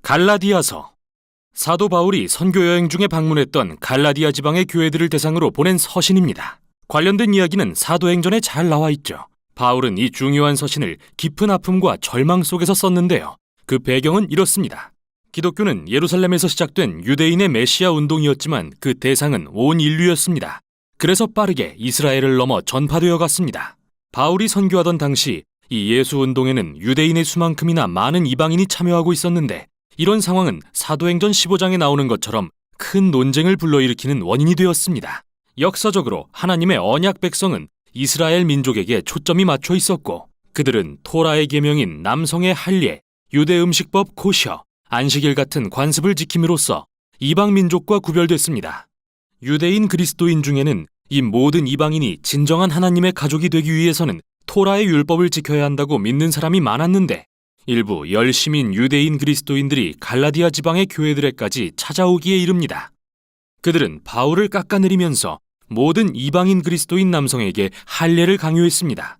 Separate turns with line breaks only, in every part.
갈라디아서. 사도 바울이 선교 여행 중에 방문했던 갈라디아 지방의 교회들을 대상으로 보낸 서신입니다. 관련된 이야기는 사도행전에 잘 나와 있죠. 바울은 이 중요한 서신을 깊은 아픔과 절망 속에서 썼는데요. 그 배경은 이렇습니다. 기독교는 예루살렘에서 시작된 유대인의 메시아 운동이었지만 그 대상은 온 인류였습니다. 그래서 빠르게 이스라엘을 넘어 전파되어 갔습니다. 바울이 선교하던 당시 이 예수 운동에는 유대인의 수만큼이나 많은 이방인이 참여하고 있었는데, 이런 상황은 사도행전 15장에 나오는 것처럼 큰 논쟁을 불러일으키는 원인이 되었습니다. 역사적으로 하나님의 언약 백성은 이스라엘 민족에게 초점이 맞춰 있었고, 그들은 토라의 계명인 남성의 할례, 유대 음식법 코셔, 안식일 같은 관습을 지킴으로써 이방 민족과 구별됐습니다. 유대인 그리스도인 중에는 이 모든 이방인이 진정한 하나님의 가족이 되기 위해서는 토라의 율법을 지켜야 한다고 믿는 사람이 많았는데, 일부 열심인 유대인 그리스도인들이 갈라디아 지방의 교회들에까지 찾아오기에 이릅니다. 그들은 바울을 깎아내리면서 모든 이방인 그리스도인 남성에게 할례를 강요했습니다.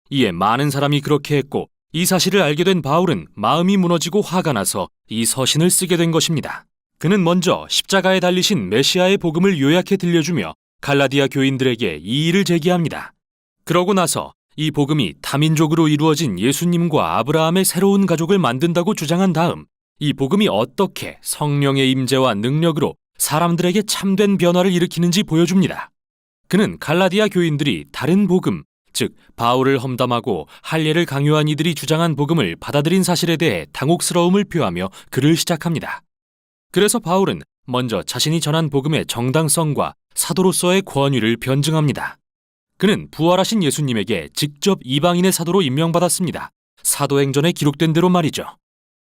이에 많은 사람이 그렇게 했고, 이 사실을 알게 된 바울은 마음이 무너지고 화가 나서 이 서신을 쓰게 된 것입니다. 그는 먼저 십자가에 달리신 메시아의 복음을 요약해 들려주며 갈라디아 교인들에게 이의를 제기합니다. 그러고 나서 이 복음이 다민족으로 이루어진 예수님과 아브라함의 새로운 가족을 만든다고 주장한 다음, 이 복음이 어떻게 성령의 임재와 능력으로 사람들에게 참된 변화를 일으키는지 보여줍니다. 그는 갈라디아 교인들이 다른 복음, 즉 바울을 험담하고 할례를 강요한 이들이 주장한 복음을 받아들인 사실에 대해 당혹스러움을 표하며 글을 시작합니다. 그래서 바울은 먼저 자신이 전한 복음의 정당성과 사도로서의 권위를 변증합니다. 그는 부활하신 예수님에게 직접 이방인의 사도로 임명받았습니다. 사도행전에 기록된 대로 말이죠.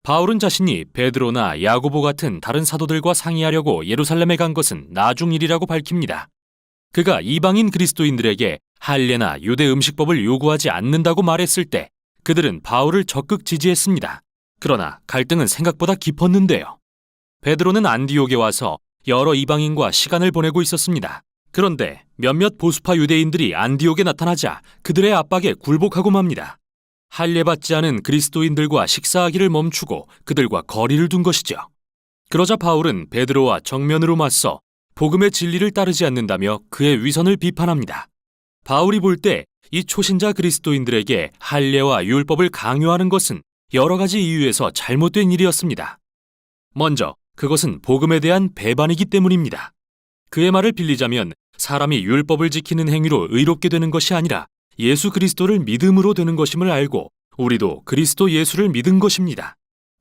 바울은 자신이 베드로나 야고보 같은 다른 사도들과 상의하려고 예루살렘에 간 것은 나중 일이라고 밝힙니다. 그가 이방인 그리스도인들에게 할례나 유대 음식법을 요구하지 않는다고 말했을 때 그들은 바울을 적극 지지했습니다. 그러나 갈등은 생각보다 깊었는데요. 베드로는 안디옥에 와서 여러 이방인과 시간을 보내고 있었습니다. 그런데 몇몇 보수파 유대인들이 안디옥에 나타나자 그들의 압박에 굴복하고 맙니다. 할례받지 않은 그리스도인들과 식사하기를 멈추고 그들과 거리를 둔 것이죠. 그러자 바울은 베드로와 정면으로 맞서 복음의 진리를 따르지 않는다며 그의 위선을 비판합니다. 바울이 볼 때 이 초신자 그리스도인들에게 할례와 율법을 강요하는 것은 여러 가지 이유에서 잘못된 일이었습니다. 먼저 그것은 복음에 대한 배반이기 때문입니다. 그의 말을 빌리자면 사람이 율법을 지키는 행위로 의롭게 되는 것이 아니라 예수 그리스도를 믿음으로 되는 것임을 알고 우리도 그리스도 예수를 믿은 것입니다.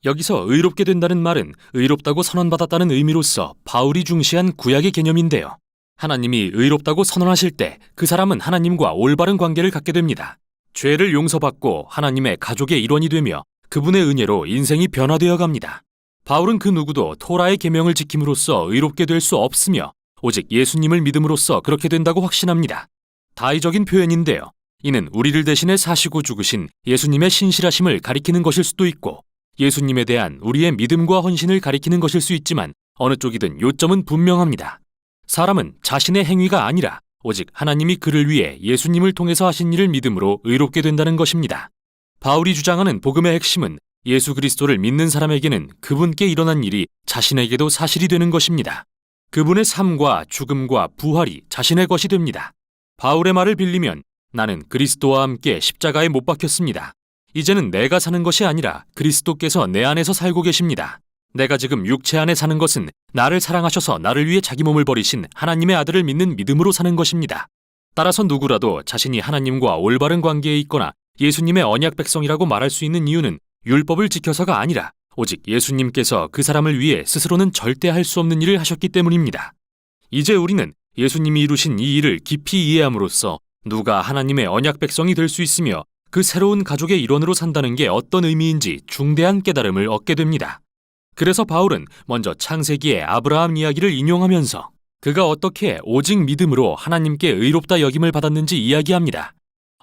여기서 의롭게 된다는 말은 의롭다고 선언받았다는 의미로서 바울이 중시한 구약의 개념인데요. 하나님이 의롭다고 선언하실 때 그 사람은 하나님과 올바른 관계를 갖게 됩니다. 죄를 용서받고 하나님의 가족의 일원이 되며 그분의 은혜로 인생이 변화되어 갑니다. 바울은 그 누구도 토라의 계명을 지킴으로써 의롭게 될 수 없으며 오직 예수님을 믿음으로써 그렇게 된다고 확신합니다. 다의적인 표현인데요. 이는 우리를 대신해 사시고 죽으신 예수님의 신실하심을 가리키는 것일 수도 있고 예수님에 대한 우리의 믿음과 헌신을 가리키는 것일 수 있지만 어느 쪽이든 요점은 분명합니다. 사람은 자신의 행위가 아니라 오직 하나님이 그를 위해 예수님을 통해서 하신 일을 믿음으로 의롭게 된다는 것입니다. 바울이 주장하는 복음의 핵심은 예수 그리스도를 믿는 사람에게는 그분께 일어난 일이 자신에게도 사실이 되는 것입니다. 그분의 삶과 죽음과 부활이 자신의 것이 됩니다. 바울의 말을 빌리면 나는 그리스도와 함께 십자가에 못 박혔습니다. 이제는 내가 사는 것이 아니라 그리스도께서 내 안에서 살고 계십니다. 내가 지금 육체 안에 사는 것은 나를 사랑하셔서 나를 위해 자기 몸을 버리신 하나님의 아들을 믿는 믿음으로 사는 것입니다. 따라서 누구라도 자신이 하나님과 올바른 관계에 있거나 예수님의 언약 백성이라고 말할 수 있는 이유는 율법을 지켜서가 아니라 오직 예수님께서 그 사람을 위해 스스로는 절대 할 수 없는 일을 하셨기 때문입니다. 이제 우리는 예수님이 이루신 이 일을 깊이 이해함으로써 누가 하나님의 언약 백성이 될 수 있으며 그 새로운 가족의 일원으로 산다는 게 어떤 의미인지 중대한 깨달음을 얻게 됩니다. 그래서 바울은 먼저 창세기의 아브라함 이야기를 인용하면서 그가 어떻게 오직 믿음으로 하나님께 의롭다 여김을 받았는지 이야기합니다.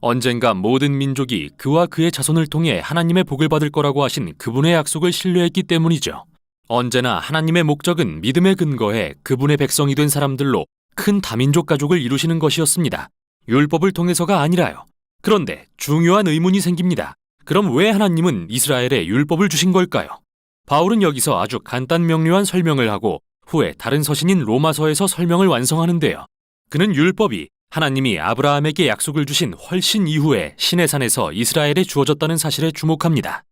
언젠가 모든 민족이 그와 그의 자손을 통해 하나님의 복을 받을 거라고 하신 그분의 약속을 신뢰했기 때문이죠. 언제나 하나님의 목적은 믿음에 근거해 그분의 백성이 된 사람들로 큰 다민족 가족을 이루시는 것이었습니다. 율법을 통해서가 아니라요. 그런데 중요한 의문이 생깁니다. 그럼 왜 하나님은 이스라엘에 율법을 주신 걸까요? 바울은 여기서 아주 간단 명료한 설명을 하고 후에 다른 서신인 로마서에서 설명을 완성하는데요. 그는 율법이 하나님이 아브라함에게 약속을 주신 훨씬 이후에 시내산에서 이스라엘에 주어졌다는 사실에 주목합니다.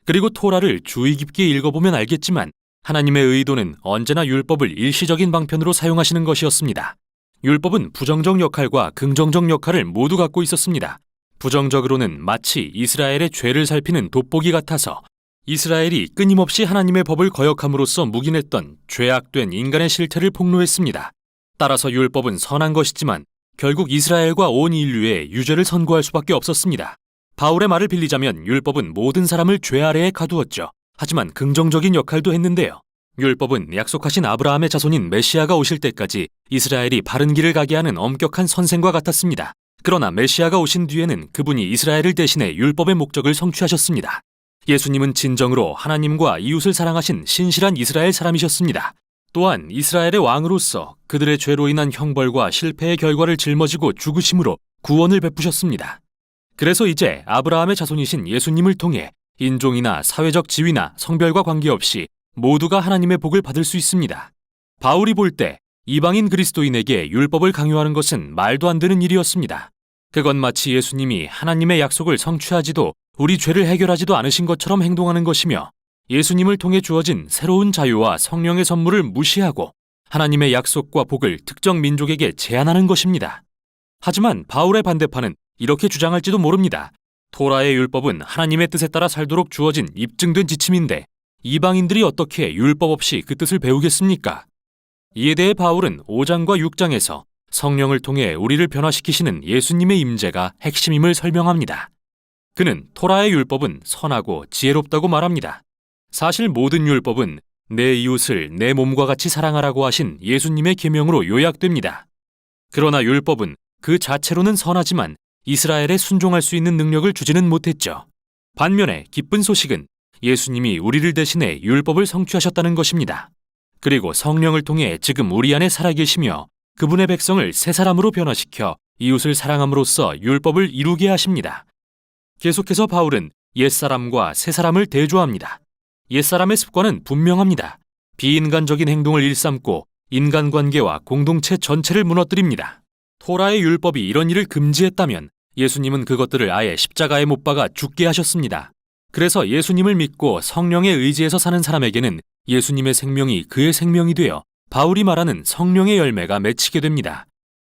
그리고 토라를 주의 깊게 읽어보면 알겠지만 하나님의 의도는 언제나 율법을 일시적인 방편으로 사용하시는 것이었습니다. 율법은 부정적 역할과 긍정적 역할을 모두 갖고 있었습니다. 부정적으로는 마치 이스라엘의 죄를 살피는 돋보기 같아서 이스라엘이 끊임없이 하나님의 법을 거역함으로써 묵인했던 죄악된 인간의 실태를 폭로했습니다. 따라서 율법은 선한 것이지만 결국 이스라엘과 온 인류에 유죄를 선고할 수밖에 없었습니다. 바울의 말을 빌리자면 율법은 모든 사람을 죄 아래에 가두었죠. 하지만 긍정적인 역할도 했는데요. 율법은 약속하신 아브라함의 자손인 메시아가 오실 때까지 이스라엘이 바른 길을 가게 하는 엄격한 선생과 같았습니다. 그러나 메시아가 오신 뒤에는 그분이 이스라엘을 대신해 율법의 목적을 성취하셨습니다. 예수님은 진정으로 하나님과 이웃을 사랑하신 신실한 이스라엘 사람이셨습니다. 또한 이스라엘의 왕으로서 그들의 죄로 인한 형벌과 실패의 결과를 짊어지고 죽으심으로 구원을 베푸셨습니다. 그래서 이제 아브라함의 자손이신 예수님을 통해 인종이나 사회적 지위나 성별과 관계없이 모두가 하나님의 복을 받을 수 있습니다. 바울이 볼 때 이방인 그리스도인에게 율법을 강요하는 것은 말도 안 되는 일이었습니다. 그건 마치 예수님이 하나님의 약속을 성취하지도 우리 죄를 해결하지도 않으신 것처럼 행동하는 것이며 예수님을 통해 주어진 새로운 자유와 성령의 선물을 무시하고 하나님의 약속과 복을 특정 민족에게 제한하는 것입니다. 하지만 바울의 반대파는 이렇게 주장할지도 모릅니다. 토라의 율법은 하나님의 뜻에 따라 살도록 주어진 입증된 지침인데 이방인들이 어떻게 율법 없이 그 뜻을 배우겠습니까? 이에 대해 바울은 5장과 6장에서 성령을 통해 우리를 변화시키시는 예수님의 임재가 핵심임을 설명합니다. 그는 토라의 율법은 선하고 지혜롭다고 말합니다. 사실 모든 율법은 내 이웃을 내 몸과 같이 사랑하라고 하신 예수님의 계명으로 요약됩니다. 그러나 율법은 그 자체로는 선하지만 이스라엘에 순종할 수 있는 능력을 주지는 못했죠. 반면에 기쁜 소식은 예수님이 우리를 대신해 율법을 성취하셨다는 것입니다. 그리고 성령을 통해 지금 우리 안에 살아계시며 그분의 백성을 새 사람으로 변화시켜 이웃을 사랑함으로써 율법을 이루게 하십니다. 계속해서 바울은 옛사람과 새사람을 대조합니다. 옛사람의 습관은 분명합니다. 비인간적인 행동을 일삼고 인간관계와 공동체 전체를 무너뜨립니다. 토라의 율법이 이런 일을 금지했다면 예수님은 그것들을 아예 십자가에 못 박아 죽게 하셨습니다. 그래서 예수님을 믿고 성령의 의지에서 사는 사람에게는 예수님의 생명이 그의 생명이 되어 바울이 말하는 성령의 열매가 맺히게 됩니다.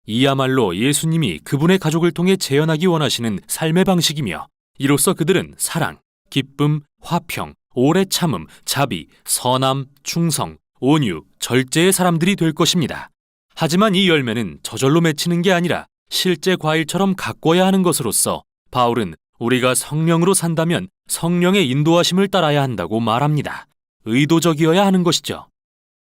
이야말로 예수님이 그분의 가족을 통해 재현하기 원하시는 삶의 방식이며 이로써 그들은 사랑, 기쁨, 화평, 오래 참음, 자비, 선함, 충성, 온유, 절제의 사람들이 될 것입니다. 하지만 이 열매는 저절로 맺히는 게 아니라 실제 과일처럼 가꿔야 하는 것으로서 바울은 우리가 성령으로 산다면 성령의 인도하심을 따라야 한다고 말합니다. 의도적이어야 하는 것이죠.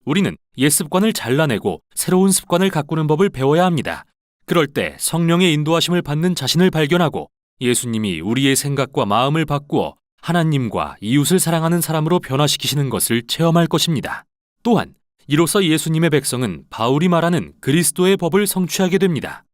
우리는 옛 습관을 잘라내고 새로운 습관을 가꾸는 법을 배워야 합니다. 그럴 때 성령의 인도하심을 받는 자신을 발견하고 예수님이 우리의 생각과 마음을 바꾸어 하나님과 이웃을 사랑하는 사람으로 변화시키시는 것을 체험할 것입니다. 또한 이로써 예수님의 백성은 바울이 말하는 그리스도의 법을 성취하게 됩니다.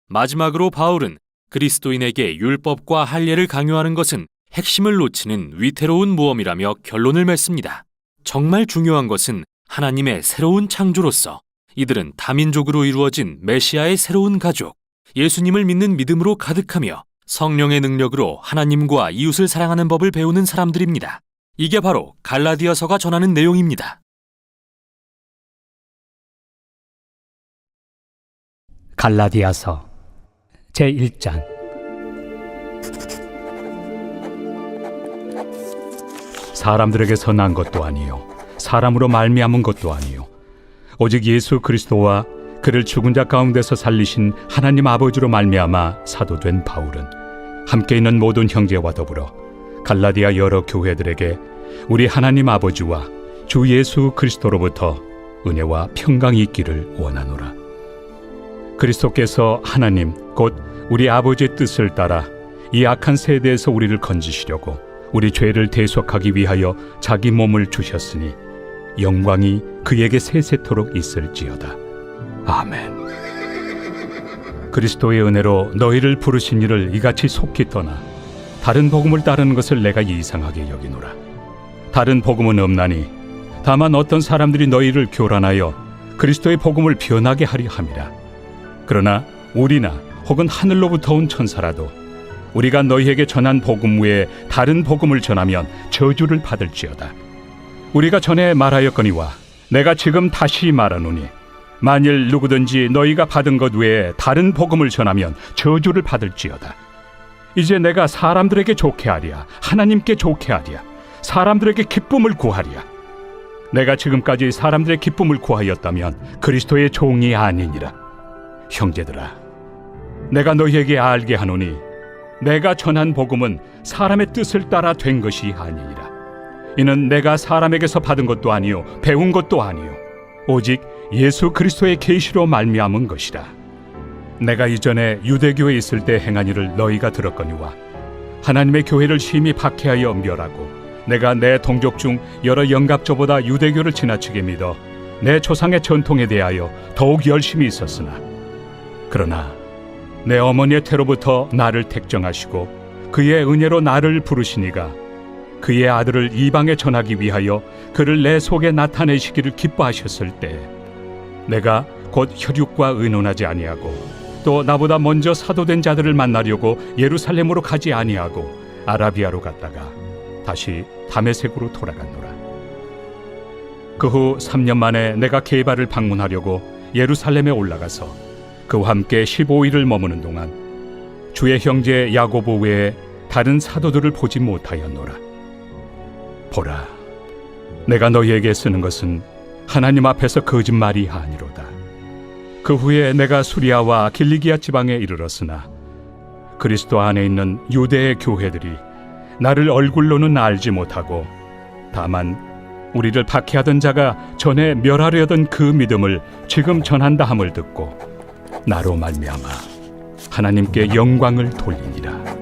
마지막으로 바울은 그리스도인에게 율법과 할례를 강요하는 것은 핵심을 놓치는 위태로운 모험이라며 결론을 맺습니다. 정말 중요한 것은 하나님의 새로운 창조로서 이들은 다민족으로 이루어진 메시아의 새로운 가족, 예수님을 믿는 믿음으로 가득하며 성령의 능력으로 하나님과 이웃을 사랑하는 법을 배우는 사람들입니다. 이게 바로 갈라디아서가 전하는 내용입니다.
갈라디아서 제1장. 사람들에게서 난 것도 아니요 사람으로 말미암은 것도 아니요 오직 예수 그리스도와 그를 죽은 자 가운데서 살리신 하나님 아버지로 말미암아 사도된 바울은 함께 있는 모든 형제와 더불어 갈라디아 여러 교회들에게 우리 하나님 아버지와 주 예수 그리스도로부터 은혜와 평강이 있기를 원하노라. 그리스도께서 하나님 곧 우리 아버지의 뜻을 따라 이 악한 세대에서 우리를 건지시려고 우리 죄를 대속하기 위하여 자기 몸을 주셨으니 영광이 그에게 세세토록 있을지어다. 아멘. 그리스도의 은혜로 너희를 부르신 이를 이같이 속히 떠나 다른 복음을 따르는 것을 내가 이상하게 여기노라. 다른 복음은 없나니 다만 어떤 사람들이 너희를 교란하여 그리스도의 복음을 변하게 하려 함이라. 그러나 우리나 혹은 하늘로부터 온 천사라도 우리가 너희에게 전한 복음 외에 다른 복음을 전하면 저주를 받을지어다. 우리가 전에 말하였거니와 내가 지금 다시 말하노니 만일 누구든지 너희가 받은 것 외에 다른 복음을 전하면 저주를 받을지어다. 이제 내가 사람들에게 좋게 하랴, 하나님께 좋게 하랴, 사람들에게 기쁨을 구하랴. 내가 지금까지 사람들의 기쁨을 구하였다면 그리스도의 종이 아니니라. 형제들아, 내가 너희에게 알게 하노니 내가 전한 복음은 사람의 뜻을 따라 된 것이 아니니라. 이는 내가 사람에게서 받은 것도 아니요 배운 것도 아니요 오직 예수 그리스도의 계시로 말미암은 것이라. 내가 이전에 유대교에 있을 때 행한 일을 너희가 들었거니와 하나님의 교회를 심히 박해하여 멸하고 내가 내 동족 중 여러 영갑조보다 유대교를 지나치게 믿어 내 조상의 전통에 대하여 더욱 열심히 있었으나 그러나 내 어머니의 태로부터 나를 택정하시고 그의 은혜로 나를 부르시니가 그의 아들을 이방에 전하기 위하여 그를 내 속에 나타내시기를 기뻐하셨을 때 내가 곧 혈육과 의논하지 아니하고 또 나보다 먼저 사도된 자들을 만나려고 예루살렘으로 가지 아니하고 아라비아로 갔다가 다시 다메섹으로 돌아갔노라. 그 후 3년 만에 내가 게바를 방문하려고 예루살렘에 올라가서 그와 함께 15일을 머무는 동안 주의 형제 야고보 외에 다른 사도들을 보지 못하였노라. 보라, 내가 너희에게 쓰는 것은 하나님 앞에서 거짓말이 아니로다. 그 후에 내가 수리아와 길리기아 지방에 이르렀으나 그리스도 안에 있는 유대의 교회들이 나를 얼굴로는 알지 못하고 다만 우리를 박해하던 자가 전에 멸하려던 그 믿음을 지금 전한다 함을 듣고 나로 말미암아 하나님께 영광을 돌리니라.